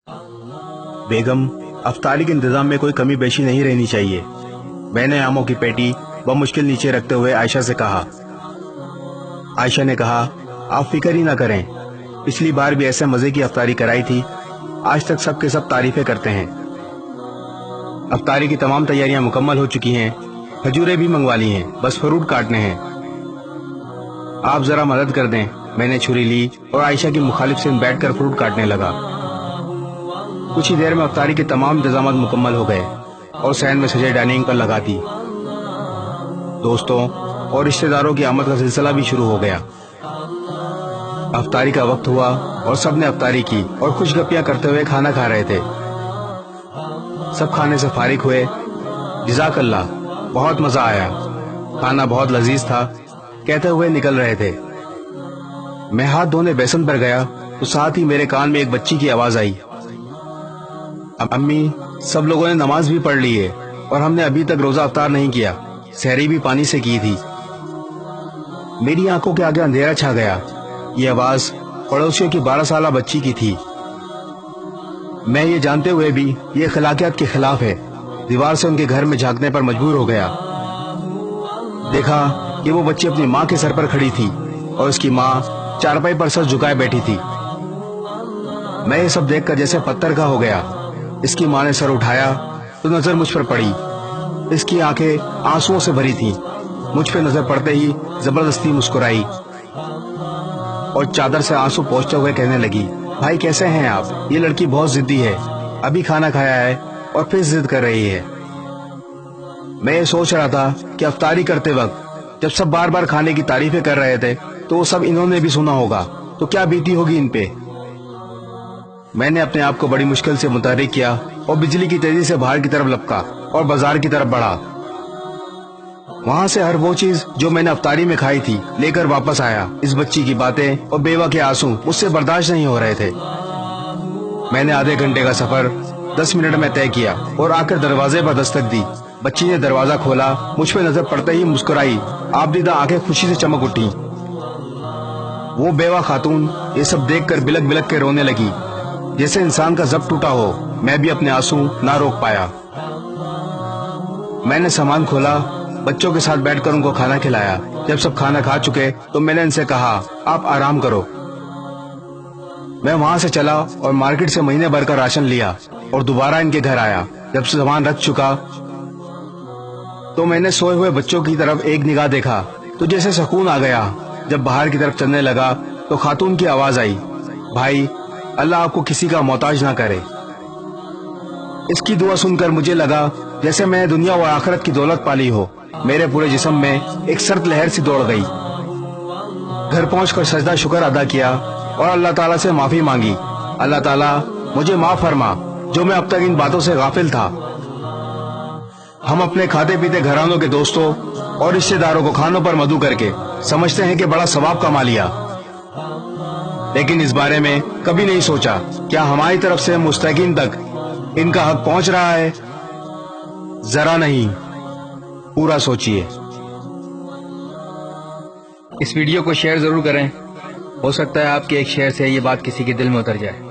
बेगम, अफ्तारी के इंतजाम में कोई कमी बेशी नहीं रहनी चाहिए। मैंने आमों की पेटी मुश्किल नीचे रखते हुए आयशा से कहा। आयशा ने कहा, आप फिक्र ही ना करें, पिछली बार भी ऐसे मजे की अफ्तारी कराई थी, आज तक सब के सब तारीफें करते हैं। अफ्तारी की तमाम तैयारियां मुकम्मल हो चुकी हैं, खजूरें भी मंगवा ली हैं, बस फ्रूट काटने हैं। आप जरा मदद कर दें। मैंने छुरी ली और आयशा की मुखालिफ से बैठकर फ्रूट काटने लगा। कुछ ही देर में अफ्तारी के तमाम इंतजाम मुकम्मल हो गए और सहन में सजे डाइनिंग पर लगा दी। दोस्तों और रिश्तेदारों की आमद का सिलसिला भी शुरू हो गया। अफ्तारी का वक्त हुआ और सब ने अफ्तारी की और खुशगपियां करते हुए खाना खा रहे थे। सब खाने से फारिग हुए। जज़ाकल्लाह, बहुत मजा आया, खाना बहुत लजीज था, कहते हुए निकल रहे थे। मैं हाथ धोने बेसन पर गया तो साथ ही मेरे कान में एक बच्ची की आवाज आई। अम्मी, सब लोगों ने नमाज भी पढ़ ली है और हमने अभी तक रोजा अफ्तार नहीं किया, सहरी भी पानी से की थी। मेरी आंखों के आगे अंधेरा छा गया। ये आवाज पड़ोसियों की 12 साल बच्ची की थी। मैं ये जानते हुए भी ये अखलाकियात के खिलाफ है, दीवार से उनके घर में झांकने पर मजबूर हो गया। देखा कि वो बच्ची अपनी माँ के सर पर खड़ी थी और उसकी माँ चारपाई पर सर झुकाए बैठी थी। मैं ये सब देखकर जैसे पत्थर का हो गया। इसकी माँ ने सर उठाया तो नजर मुझ पर पड़ी। इसकी आंखें आंसुओं से भरी थीं। मुझ पे नजर पड़ते ही जबरदस्ती मुस्कुराई और चादर से आंसू पोंछते हुए कहने लगी, भाई कैसे हैं आप? ये लड़की बहुत जिद्दी है, अभी खाना खाया है और फिर जिद कर रही है। मैं ये सोच रहा था कि अफ्तारी करते वक्त जब सब बार बार खाने की तारीफें कर रहे थे तो वो सब इन्होंने भी सुना होगा, तो क्या बीती होगी इन पे। मैंने अपने आप को बड़ी मुश्किल से मुतहर्रिक किया और बिजली की तेजी से बाहर की तरफ लपका और बाजार की तरफ बढ़ा। वहां से हर वो चीज जो मैंने अफ्तारी में खाई थी लेकर वापस आया। इस बच्ची की बातें और बेवा के आंसू मुझसे बर्दाश्त नहीं हो रहे थे। मैंने आधे घंटे का सफर 10 मिनट में तय किया और आकर दरवाजे पर दस्तक दी। बच्ची ने दरवाजा खोला, मुझ पे नजर पड़ते ही मुस्कुराई, आबदीदा आंखें खुशी से चमक उठी। वो बेवा खातून ये सब देखकर बिलक बिलक के रोने लगी, जैसे इंसान का जब्त टूटा हो। मैं भी अपने आंसू ना रोक पाया। मैंने सामान खोला, बच्चों के साथ बैठकर उनको खाना खिलाया। जब सब खाना खा चुके तो मैंने इनसे कहा, आप आराम करो। मैं वहां से चला और मार्केट से महीने भर का राशन लिया और दोबारा इनके घर आया। जब सामान रख चुका तो मैंने सोए हुए बच्चों की तरफ एक निगाह देखा तो जैसे सुकून आ गया। जब बाहर की तरफ चलने लगा तो खातून की आवाज आई, भाई अल्लाह आपको किसी का मोहताज ना करे। इसकी दुआ सुनकर मुझे लगा जैसे मैं दुनिया और आखिरत की दौलत पाली हो। मेरे पूरे जिस्म में एक सर्द लहर सी दौड़ गई। घर पहुंचकर सजदा शुक्र अदा किया और अल्लाह ताला से माफी मांगी। अल्लाह ताला मुझे माफ फरमा जो मैं अब तक इन बातों से गाफिल था। हम अपने खाते पीते घरानों के दोस्तों और रिश्तेदारों को खानों पर मदू करके समझते हैं कि बड़ा सवाब कमा लिया, लेकिन इस बारे में कभी नहीं सोचा क्या हमारी तरफ से मुस्तकीन तक इनका हक पहुंच रहा है। जरा नहीं, पूरा सोचिए। इस वीडियो को शेयर जरूर करें, हो सकता है आपके एक शेयर से ये बात किसी के दिल में उतर जाए।